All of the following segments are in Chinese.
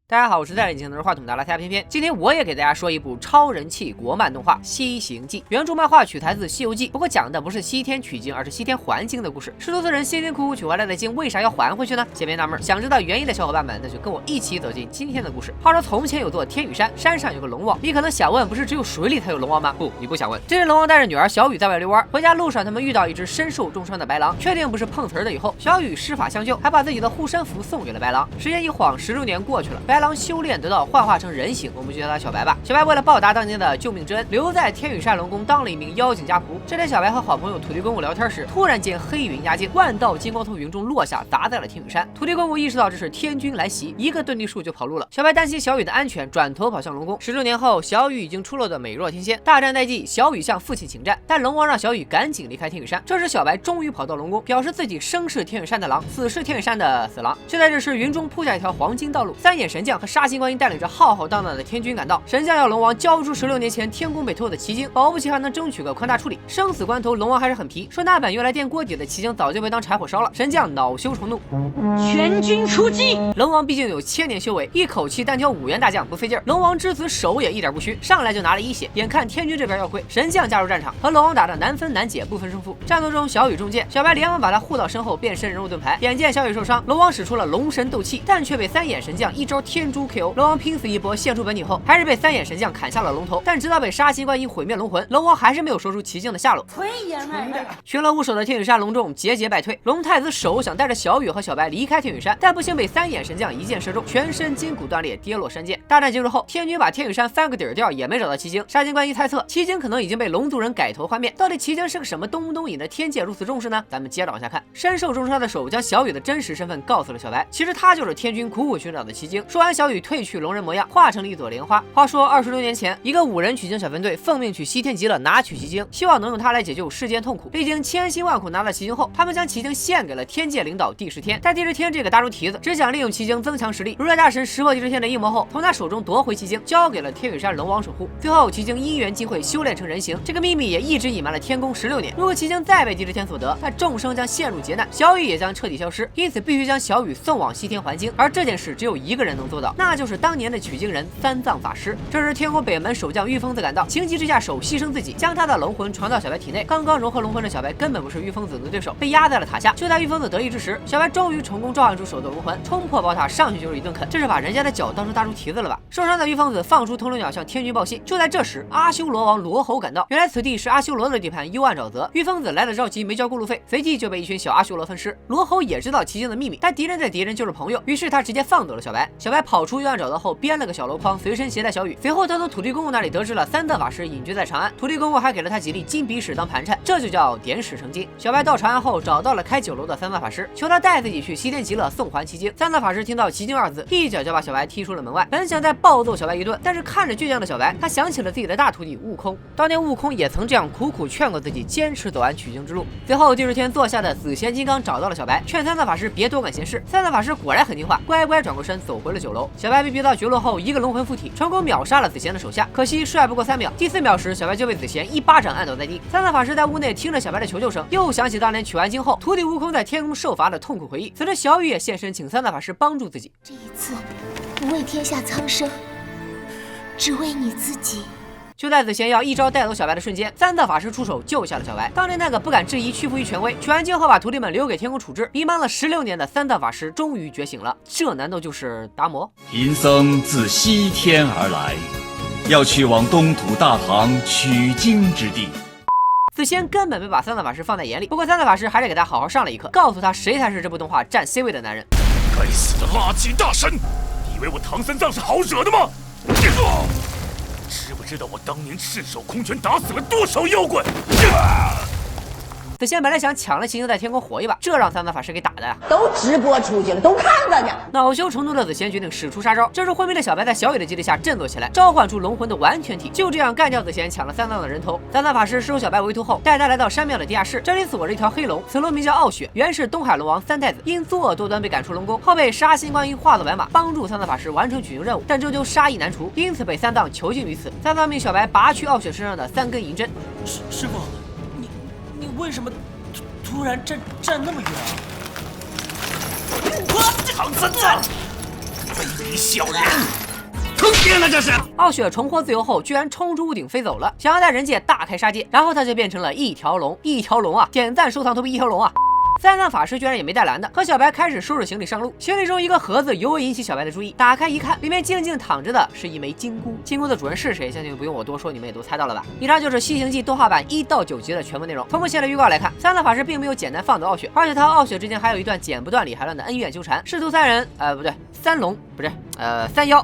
大家好，我是在眼镜拿着话筒的拉塞偏偏。今天我也给大家说一部超人气国漫动画《西行记》。原著漫画取材自《西游记》，不过讲的不是西天取经，而是西天还经的故事。师徒四人辛辛苦苦取回来的经，为啥要还回去呢？先别纳闷，想知道原因的小伙伴们，那就跟我一起走进今天的故事。话说从前有座天羽山，山上有个龙王。你可能想问，不是只有水里才有龙王吗？不，你不想问。这日龙王带着女儿小雨在外遛弯，回家路上他们遇到一只身受重伤的白狼，确定不是碰瓷儿的以后，小雨施法相救，还把自己的护身符送给了白狼。时间一晃，16年过去了，白狼修炼得到幻化成人形，我们就叫他小白吧。小白为了报答当年的救命之恩，留在天羽山龙宫当了一名妖精家仆。这天，小白和好朋友土地公公聊天时，突然间黑云压境，万道金光从云中落下，砸在了天羽山。土地公公意识到这是天军来袭，一个遁地术就跑路了。小白担心小雨的安全，转头跑向龙宫。16年后，小雨已经出落得美若天仙。大战在即，小雨向父亲请战，但龙王让小雨赶紧离开天羽山。这时，小白终于跑到龙宫，表示自己生是天羽山的狼，死是天羽山的死狼。就在这时，云中铺下一条黄金道路，三眼神将和沙星观音带领着浩浩荡荡的天军赶到。神将要龙王交出16年前天宫被偷的奇经，保不齐还能争取个宽大处理。生死关头，龙王还是很皮，说那本用来垫锅底的奇经早就被当柴火烧了。神将恼羞成怒，全军出击。龙王毕竟有1000年修为，一口气单挑5员大将不费劲儿。龙王之子手也一点不虚，上来就拿了1血。眼看天军这边要溃，神将加入战场，和龙王打得难分难解，不分胜负。战斗中，小雨中箭，小白连忙把他护到身后，变身人肉盾牌。眼见小雨受伤，龙王使出了龙神斗气，但却被三眼神将一招天诛 KO。龙王拼死一搏，现出本体后，还是被三眼神将砍下了龙头。但直到被杀心观音毁灭龙魂，龙王还是没有说出奇经的下落。群龙无首的天羽山龙众节节败退，龙太子手想带着小雨和小白离开天羽山，但不幸被三眼神将一箭射中，全身筋骨断裂，跌落山涧。大战结束后，天军把天羽山翻个底儿掉，也没找到奇经。杀心观音猜测，奇经可能已经被龙族人改头换面。到底奇经是个什么东东引得天界如此重视呢？咱们接着往下看。身受重伤的手将小雨的真实身份告诉了小白，其实他就是天军苦苦寻找的奇经。说完，小雨褪去龙人模样，化成了一朵莲花。话说26年前，一个5人取经小分队奉命去西天极乐拿取奇经，希望能用它来解救世间痛苦。历经千辛万苦拿到奇经后，他们将奇经献给了天界领导帝释天。但帝释天这个大猪蹄子只想利用奇经增强实力，如来大神识破帝释天的阴谋后，从他手中夺回奇经，交给了天羽山龙王守护。最后，奇经因缘际会修炼成人形，这个秘密也一直隐瞒了天宫16年。如果奇经再被帝释天所得，那众生将陷入劫难，小雨也将彻底消失。因此，必须将小雨送往西天还经。而这件事只有一个人能做到，那就是当年的取经人三藏法师。这时，天宫北门守将玉疯子赶到，情急之下手牺牲自己，将他的龙魂传到小白体内。刚刚融合龙魂的小白根本不是玉疯子的对手，被压在了塔下。就在玉疯子得意之时，小白终于成功召唤出手斗龙魂，冲破宝塔上去就是一顿啃。这是把人家的脚当成大猪蹄子了吧？受伤的玉疯子放出铜铃鸟向天军报信。就在这时，阿修罗王罗侯赶到，原来此地是阿修罗的地盘，幽暗沼泽。玉疯子来得着急，没交过路费，随即就被一群小阿修罗分尸。罗侯也知道奇经的秘密，但敌人对敌人就是朋友，于是他直接放走了小白。小白跑出幽暗沼泽后，编了个小箩筐，随身携带小雨。随后他从土地公公那里得知了三藏法师隐居在长安，土地公公还给了他几粒金鼻屎当盘缠，这就叫点屎成金。小白到长安后，找到了开酒楼的三藏法师，求他带自己去西天极乐送还奇经。三藏法师听到奇经2字，一脚就把小白踢出了门外。本想再暴揍小白一顿，但是看着倔强的小白，他想起了自己的大徒弟悟空。当年悟空也曾这样苦苦劝过自己，坚持走完取经之路。最后帝释天座下的紫贤金刚找到了小白，劝三藏法师别多管闲事。三藏法师果然很听话，乖乖转过身走回了酒楼。小白被逼到绝路后，一个龙魂附体，成功秒杀了紫贤的手下。可惜帅不过3秒，第4秒时，小白就被紫贤一巴掌按倒在地。三藏法师在屋内听着小白的求救声，又想起当年取完经后，徒弟悟空在天宫受罚的痛苦回忆。此时小雨也现身，请三藏法师帮助自己。这一次不为天下苍生，只为你自己。就在紫贤要一招带走小白的瞬间，三藏法师出手救下了小白。当年那个不敢质疑、屈服于权威、取完经后把徒弟们留给天宫处置、迷茫了16年的三藏法师终于觉醒了。这难道就是达摩？贫僧自西天而来，要去往东土大唐取经之地。紫贤根本没把三藏法师放在眼里，不过三藏法师还是给他好好上了一课，告诉他谁才是这部动画占 C 位的男人。该死的垃圾大神，你以为我唐三藏是好惹的吗？知不知道我当年赤手空拳打死了多少妖怪？紫贤本来想抢了奇经在天宫活一把，这让三藏法师给打的呀，都直播出去了，都看着呢。恼羞成怒的紫贤决定使出杀招。这时昏迷的小白在小雨的激励下振作起来，召唤出龙魂的完全体，就这样干掉紫贤，抢了三藏的人头。三藏法师收小白为徒后，带他来到山庙的地下室，这里锁着一条黑龙，此龙名叫傲雪，原是东海龙王3太子，因作恶多端被赶出龙宫，后被杀心观音化作白马，帮助三藏法师完成取经任务，但终究杀意难除，因此被三藏囚禁于此。三藏命小白拔去傲雪身上的3根银针。师傅，你为什么突然站那么远啊？唐三藏，卑鄙小人！坑爹了这是！傲雪重获自由后，居然冲出屋顶飞走了，想要在人界大开杀戒，然后他就变成了一条龙，一条龙啊！点赞收藏投币一条龙啊！三藏法师居然也没带蓝的，和小白开始收拾行李上路。行李中一个盒子尤为引起小白的注意，打开一看，里面静静躺着的是一枚金箍。金箍的主人是谁？相信不用我多说，你们也都猜到了吧？以上就是《西行记》动画版1到9集的全部内容。从目前的预告来看，三藏法师并没有简单放走傲雪，而且他和傲雪之间还有一段剪不断理还乱的恩怨纠缠。师徒三人，不对，三龙不是，三妖。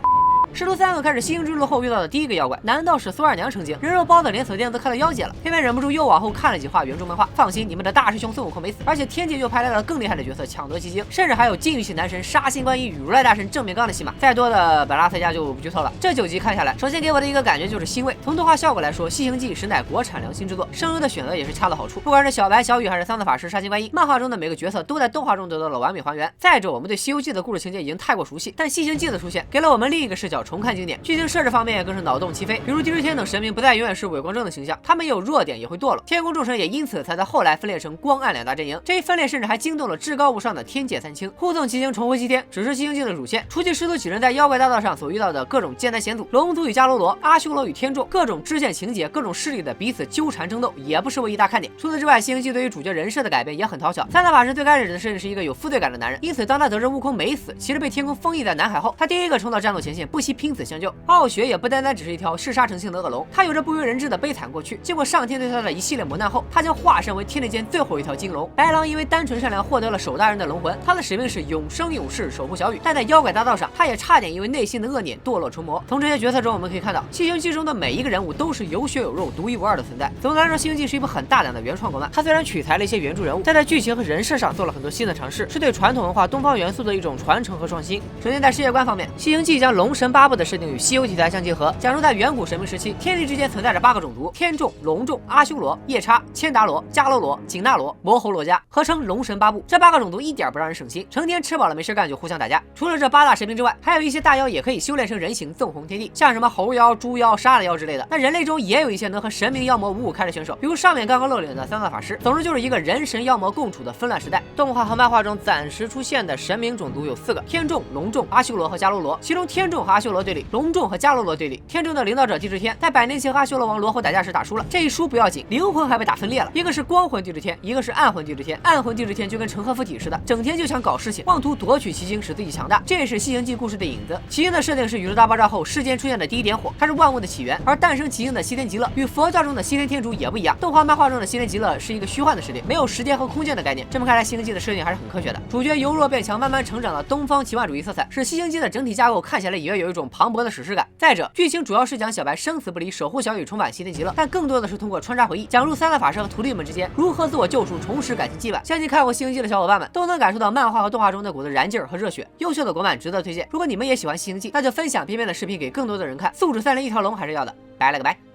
师徒三个开始西行之路后遇到的第一个妖怪，难道是苏二娘成精？人肉包子连锁店都开到妖界了，偏偏忍不住又往后看了几话原著漫画。放心，你们的大师兄孙悟空没死，而且天界又派来了更厉害的角色抢夺奇经，甚至还有禁欲系男神杀心观一与如来大神正面刚的戏码。再多的本拉塞家就不剧透了。这9集看下来，首先给我的一个感觉就是欣慰。从动画效果来说，《西行记》实乃国产良心之作，声优的选择也是恰到好处。不管是小白、小雨还是三藏法师、杀心观音，漫画中的每个角色都在动画中得到了完美还原。再者，我们对《西游记》的故事情节已经太过熟悉，但《西行记》的出现给了我们另一个视角重看经典。剧情设置方面更是脑洞齐飞，比如地之天等神明不再永远是伪光正的形象，他们也有弱点，也会堕落。天宫众神也因此才在后来分裂成光暗两大阵营。这一分裂甚至还惊动了至高无上的天界三清，护送奇经重回西天，只是西行记的主线。除去师徒几人在妖怪大道上所遇到的各种艰难险阻，龙族与迦楼罗、阿修罗与天众各种支线情节、各种势力的彼此纠缠争斗，也不失为一大看点。除此之外，西行记对于主角人设的改变也很讨巧。三藏法师最开始的设定是一个有负罪感的男人，因此当他得知悟空没死，其实被天宫封印在南海后，他第一个冲到战斗前线，不惜拼死相救。傲雪也不单单只是一条嗜杀成性的恶龙，他有着不为人知的悲惨过去。经过上天对他的一系列磨难后，他将化身为天地间最后一条金龙。白狼因为单纯善良获得了守大人的龙魂，他的使命是永生永世守护小雨，但在妖怪大道上，他也差点因为内心的恶念堕落成魔。从这些角色中，我们可以看到《西行记》中的每一个人物都是有血有肉、独一无二的存在。总的来说，《西行记》是一部很大胆的原创国漫。它虽然取材了一些原著人物，但在剧情和人设上做了很多新的尝试，是对传统文化东方元素的一种传承和创新。首先在世界观方面，《西行记》将龙神八部的设定与西游题材相结合，讲述在远古神明时期，天地之间存在着8个种族：天众、龙众、阿修罗、夜叉、千达罗、迦楼罗、紧那罗、摩吼罗迦，合称龙神8部。这8个种族一点不让人省心，成天吃饱了没事干就互相打架。除了这8大神明之外，还有一些大妖也可以修炼成人形纵横天地，像什么猴妖、猪妖、沙了妖之类的。那人类中也有一些能和神明妖魔五五开的选手，比如上面刚刚露脸的三藏法师。总之就是一个人神妖魔共处的纷乱时代。动画和漫画中暂时出现的神明种族有4个：天众、龙众、阿修罗和迦楼罗。其中天众和阿修罗对立，龙众和迦楼罗对立。天众的领导者地之天在100年前和阿修罗王罗侯打架时打输了，这一输不要紧，灵魂还被打分裂了，一个是光魂地之天，一个是暗魂地之天。暗魂地之天就跟成河附体似的，整天就想搞事情，妄图夺取奇经使自己强大，这也是西行记故事的影子。奇经的设定是宇宙大爆炸后世间出现的第一点火，它是万物的起源，而诞生奇经的西天极乐与佛教中的西天天竺也不一样。动画漫画中的西天极乐是一个虚幻的世界，没有时间和空间的概念。这么看来，西行记的设定还是很科学的。主角由弱变强，慢慢成长的东方奇幻主义色彩，使西行记的整体架构看起来也有一种磅礴的史诗感。再者，剧情主要是讲小白生死不离，守护小雨，重返西天极乐，但更多的是通过穿插回忆，讲述三藏法师和徒弟们之间如何自我救赎，重拾感情羁绊。相信看过西行记的小伙伴们都能感受到漫画和动画中那股子燃劲儿和热血，优秀的国漫值得推荐。如果你们也喜欢西行记，那就分享片片的视频给更多的人看，素质3连一条龙还是要的。拜了个拜。